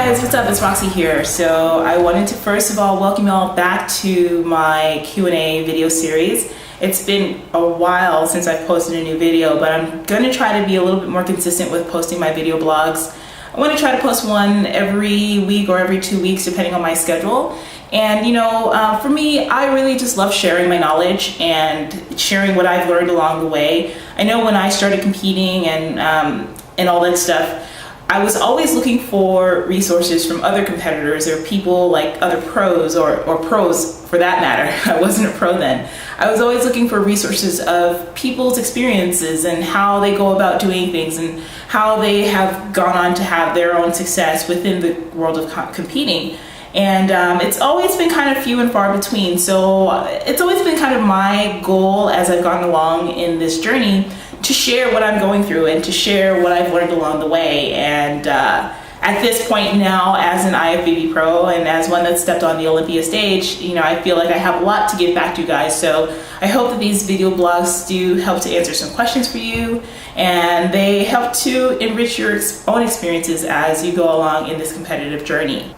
guys, what's up? It's Roxie here. So I wanted to first of all welcome you all back to my Q&A video series. It's been a while since I've posted a new video, but I'm going to try to be a little bit more consistent with posting my video blogs. I want to try to post one every week or every 2 weeks depending on my schedule. And for me, I really just love sharing my knowledge and sharing what I've learned along the way. I know when I started competing and all that stuff, I was always looking for resources from other competitors or people like other pros or pros for that matter. I wasn't a pro then. I was always looking for resources of people's experiences and how they go about doing things and how they have gone on to have their own success within the world of competing. And it's always been kind of few and far between. So it's always been kind of my goal as I've gone along in this journey to share what I'm going through and to share what I've learned along the way. And at this point now, as an IFBB Pro and as one that stepped on the Olympia stage, I feel like I have a lot to give back to you guys. So I hope that these video blogs do help to answer some questions for you, and they help to enrich your own experiences as you go along in this competitive journey.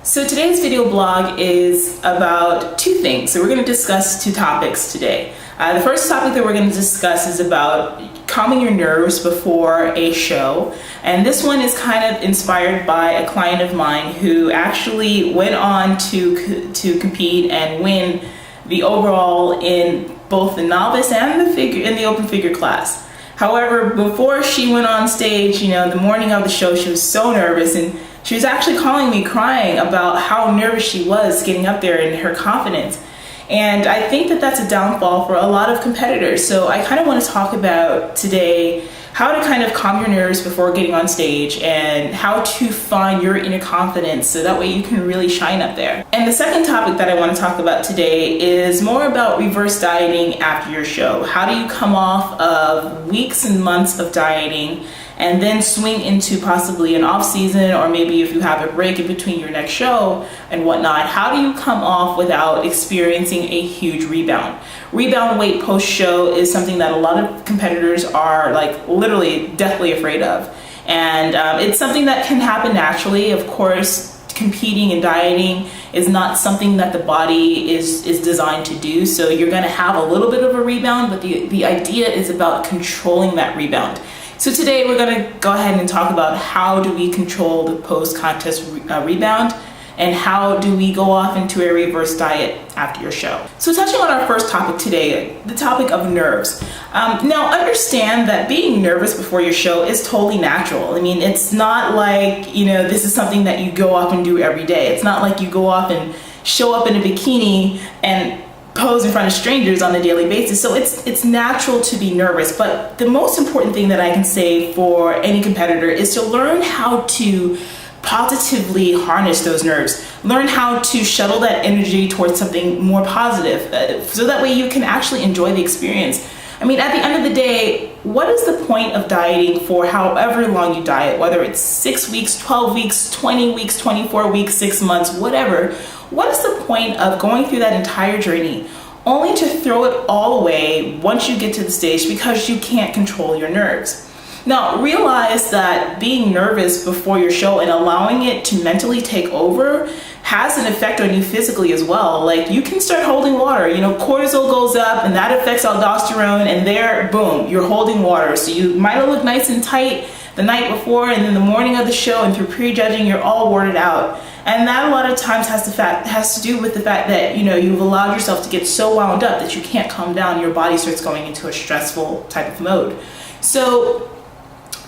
So today's video blog is about two things. So we're going to discuss two topics today. The first topic that we're going to discuss is about calming your nerves before a show. And this one is kind of inspired by a client of mine who actually went on to compete and win the overall in both the novice and the open figure class. However, before she went on stage, the morning of the show, she was so nervous, and she was actually calling me crying about how nervous she was getting up there and her confidence. And I think that that's a downfall for a lot of competitors. So I kind of want to talk about today how to kind of calm your nerves before getting on stage and how to find your inner confidence so that way you can really shine up there. And the second topic that I want to talk about today is more about reverse dieting after your show. How do you come off of weeks and months of dieting and then swing into possibly an off season, or maybe if you have a break in between your next show and whatnot, how do you come off without experiencing a huge rebound? Rebound weight post show is something that a lot of competitors are like literally deathly afraid of. And it's something that can happen naturally. Of course, competing and dieting is not something that the body is designed to do. So you're gonna have a little bit of a rebound, but the idea is about controlling that rebound. So today we're going to go ahead and talk about how do we control the post-contest rebound and how do we go off into a reverse diet after your show. So touching on our first topic today, the topic of nerves. Now understand that being nervous before your show is totally natural. I mean, it's not like, this is something that you go off and do every day. It's not like you go off and show up in a bikini and pose in front of strangers on a daily basis. So it's natural to be nervous, but the most important thing that I can say for any competitor is to learn how to positively harness those nerves. Learn how to shuttle that energy towards something more positive, so that way you can actually enjoy the experience. I mean, at the end of the day, what is the point of dieting for however long you diet, whether it's 6 weeks, 12 weeks, 20 weeks, 24 weeks, 6 months, whatever? What is the point of going through that entire journey only to throw it all away once you get to the stage because you can't control your nerves? Now, realize that being nervous before your show and allowing it to mentally take over has an effect on you physically as well. Like, you can start holding water, cortisol goes up and that affects aldosterone, and there, boom, you're holding water. So you might have looked nice and tight the night before, and then the morning of the show and through prejudging, you're all worded out. And that a lot of times has to do with the fact that, you've allowed yourself to get so wound up that you can't calm down. Your body starts going into a stressful type of mode. So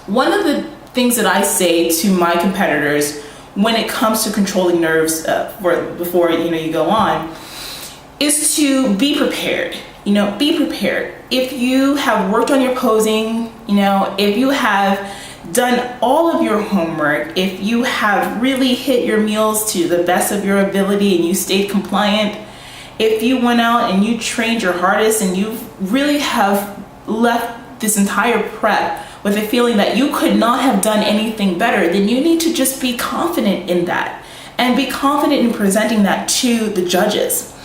one of the things that I say to my competitors when it comes to controlling nerves before you go on is to be prepared. Be prepared. If you have worked on your posing, if you have done all of your homework, if you have really hit your meals to the best of your ability and you stayed compliant, if you went out and you trained your hardest and you really have left this entire prep with a feeling that you could not have done anything better, then you need to just be confident in that and be confident in presenting that to the judges.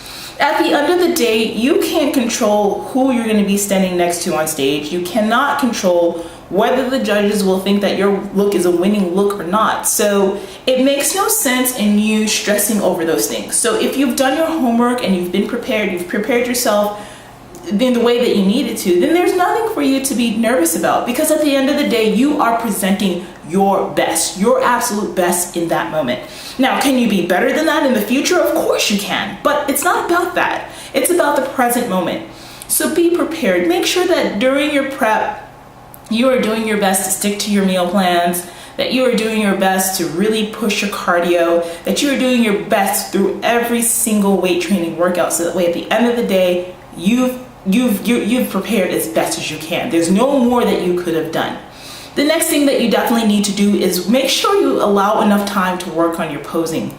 At the end of the day, you can't control who you're going to be standing next to on stage. You cannot control whether the judges will think that your look is a winning look or not. So it makes no sense in you stressing over those things. So if you've done your homework and you've been prepared, you've prepared yourself in the way that you needed to, then there's nothing for you to be nervous about, because at the end of the day, you are presenting your best, your absolute best in that moment. Now, can you be better than that in the future? Of course you can, but it's not about that. It's about the present moment. So be prepared. Make sure that during your prep, you are doing your best to stick to your meal plans, that you are doing your best to really push your cardio, that you are doing your best through every single weight training workout, so that way at the end of the day, you've prepared as best as you can. There's no more that you could have done. The next thing that you definitely need to do is make sure you allow enough time to work on your posing.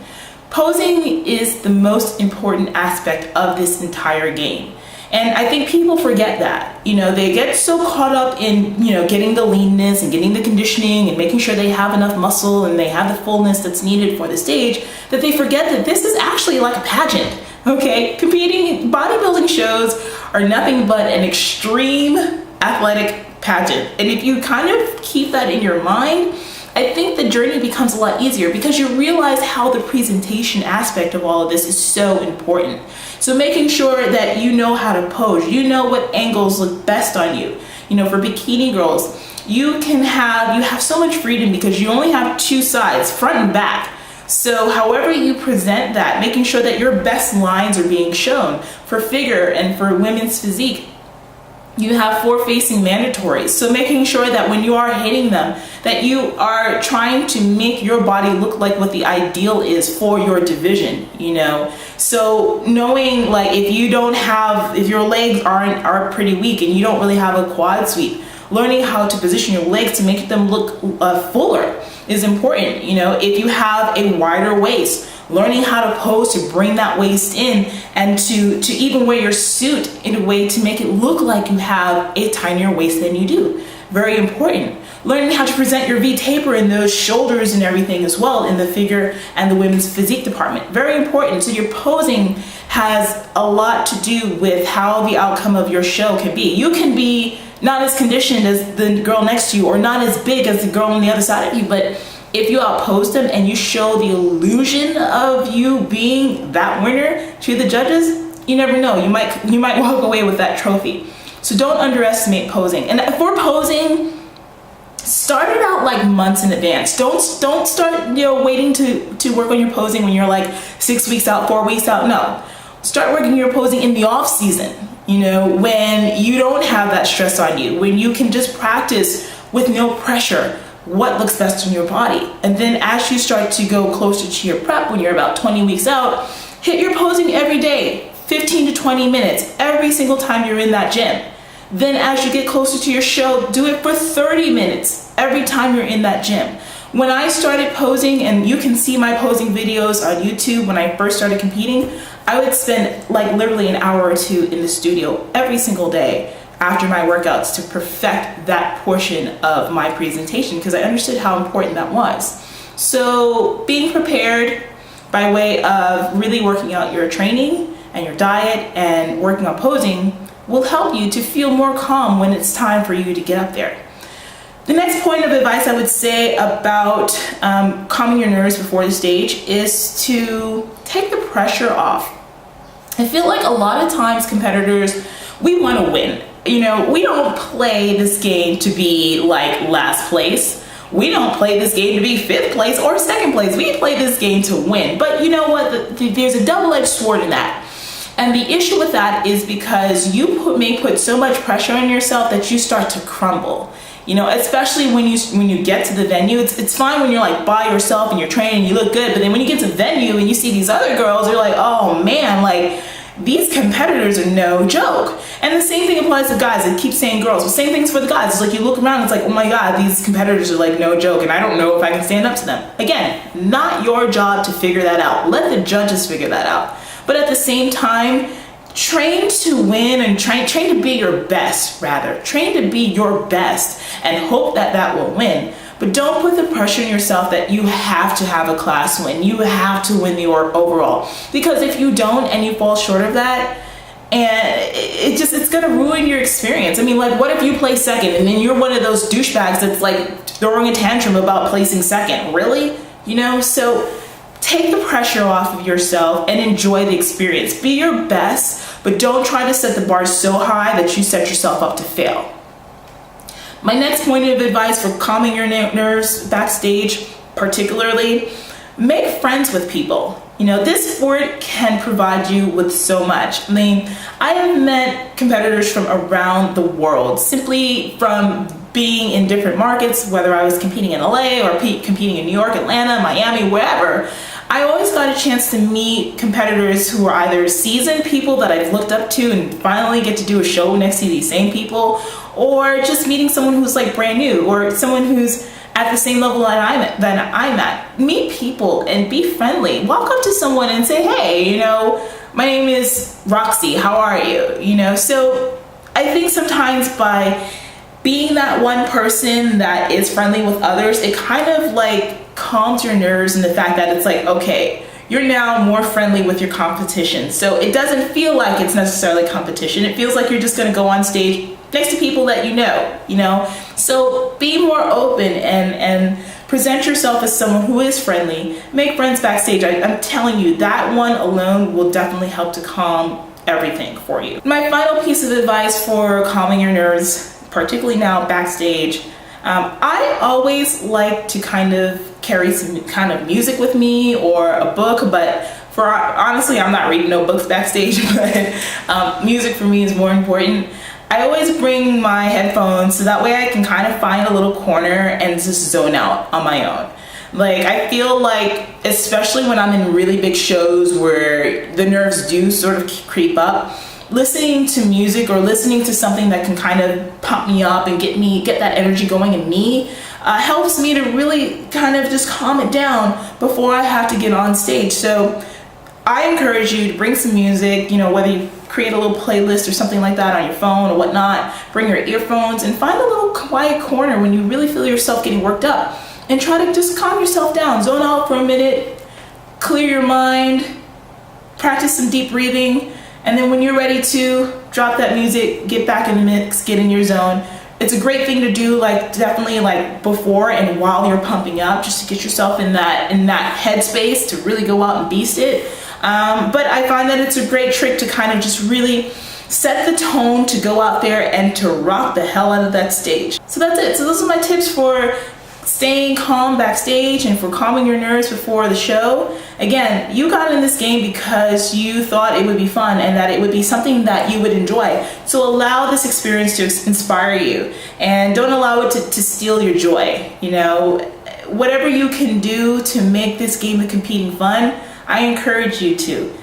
Posing is the most important aspect of this entire game. And I think people forget that. They get so caught up in, getting the leanness and getting the conditioning and making sure they have enough muscle and they have the fullness that's needed for the stage, that they forget that this is actually like a pageant. Okay, competing bodybuilding shows are nothing but an extreme athletic pageant. And if you kind of keep that in your mind, I think the journey becomes a lot easier, because you realize how the presentation aspect of all of this is so important. So making sure that you know how to pose, you know what angles look best on you. For bikini girls, you have so much freedom because you only have two sides, front and back. So however you present that, making sure that your best lines are being shown. For figure and for women's physique, you have forward-facing mandatories. So making sure that when you are hitting them, that you are trying to make your body look like what the ideal is for your division, So knowing, like, if your legs are pretty weak and you don't really have a quad sweep, learning how to position your legs to make them look fuller is important. If you have a wider waist, learning how to pose to bring that waist in, and to even wear your suit in a way to make it look like you have a tinier waist than you do. Very important. Learning how to present your V taper in those shoulders and everything as well in the figure and the women's physique department. Very important. So your posing has a lot to do with how the outcome of your show can be. You can be not as conditioned as the girl next to you, or not as big as the girl on the other side of you, but if you outpose them and you show the illusion of you being that winner to the judges, you never know. You might walk away with that trophy. So don't underestimate posing. And for posing, start it out like months in advance. Don't start waiting to work on your posing when you're like 6 weeks out, 4 weeks out. No, start working your posing in the off season. When you don't have that stress on you, when you can just practice with no pressure what looks best on your body. And then as you start to go closer to your prep, when you're about 20 weeks out, hit your posing every day, 15 to 20 minutes, every single time you're in that gym. Then as you get closer to your show, do it for 30 minutes every time you're in that gym. When I started posing, and you can see my posing videos on YouTube when I first started competing, I would spend like literally an hour or two in the studio every single day after my workouts to perfect that portion of my presentation, because I understood how important that was. So being prepared by way of really working out your training and your diet and working on posing will help you to feel more calm when it's time for you to get up there. The next point of advice I would say about calming your nerves before the stage is to take the pressure off. I feel like a lot of times competitors, we want to win. We don't play this game to be like last place. We don't play this game to be 5th place or 2nd place. We play this game to win. But you know what? There's a double-edged sword in that. And the issue with that is because you may put so much pressure on yourself that you start to crumble. Especially when you get to the venue. It's fine when you're like by yourself and you're training and you look good, but then when you get to the venue and you see these other girls, you're like, oh man, like these competitors are no joke. And the same thing applies to guys. I keep saying girls, but same things for the guys. It's like you look around, it's like, oh my God, these competitors are like no joke, and I don't know if I can stand up to them. Again, not your job to figure that out. Let the judges figure that out. But at the same time, train to win and train to be your best, rather. Train to be your best and hope that will win. but don't put the pressure on yourself that you have to have a class win. You have to win the overall. Because if you don't and you fall short of that, and it's gonna ruin your experience. I mean, like, what if you play second and then you're one of those douchebags that's like throwing a tantrum about placing second? Really? You know, so take the pressure off of yourself and enjoy the experience. Be your best, but don't try to set the bar so high that you set yourself up to fail. My next point of advice for calming your nerves backstage, particularly, make friends with people. You know, this sport can provide you with so much. I mean, I have met competitors from around the world simply from being in different markets, whether I was competing in LA or competing in New York, Atlanta, Miami, wherever. I always got a chance to meet competitors who are either seasoned people that I've looked up to and finally get to do a show next to these same people, or just meeting someone who's like brand new, or someone who's at the same level that I'm at. Meet people and be friendly. Walk up to someone and say, hey, you know, my name is Roxie, how are you? You know, so I think sometimes by being that one person that is friendly with others, it kind of like calms your nerves in the fact that it's like, okay, you're now more friendly with your competition. So it doesn't feel like it's necessarily competition. It feels like you're just gonna go on stage next to people that you know. So be more open and present yourself as someone who is friendly. Make friends backstage. I'm telling you, that one alone will definitely help to calm everything for you. My final piece of advice for calming your nerves, particularly now backstage, I always like to kind of carry some kind of music with me or a book, but honestly, I'm not reading no books backstage, but music for me is more important. I always bring my headphones so that way I can kind of find a little corner and just zone out on my own. Like, I feel like, especially when I'm in really big shows where the nerves do sort of creep up, listening to music or listening to something that can kind of pump me up and get that energy going in me helps me to really kind of just calm it down before I have to get on stage. So I encourage you to bring some music, you know, whether you create a little playlist or something like that on your phone or whatnot, bring your earphones and find a little quiet corner when you really feel yourself getting worked up and try to just calm yourself down, zone out for a minute, clear your mind, practice some deep breathing, and then when you're ready to drop that music, get back in the mix, get in your zone. It's a great thing to do, like definitely like before and while you're pumping up, just to get yourself in that headspace to really go out and beast it. But I find that it's a great trick to kind of just really set the tone to go out there and to rock the hell out of that stage. So that's it. So those are my tips for staying calm backstage and for calming your nerves before the show. Again, you got in this game because you thought it would be fun and that it would be something that you would enjoy. So allow this experience to inspire you and don't allow it to steal your joy. You know, whatever you can do to make this game of competing fun, I encourage you to.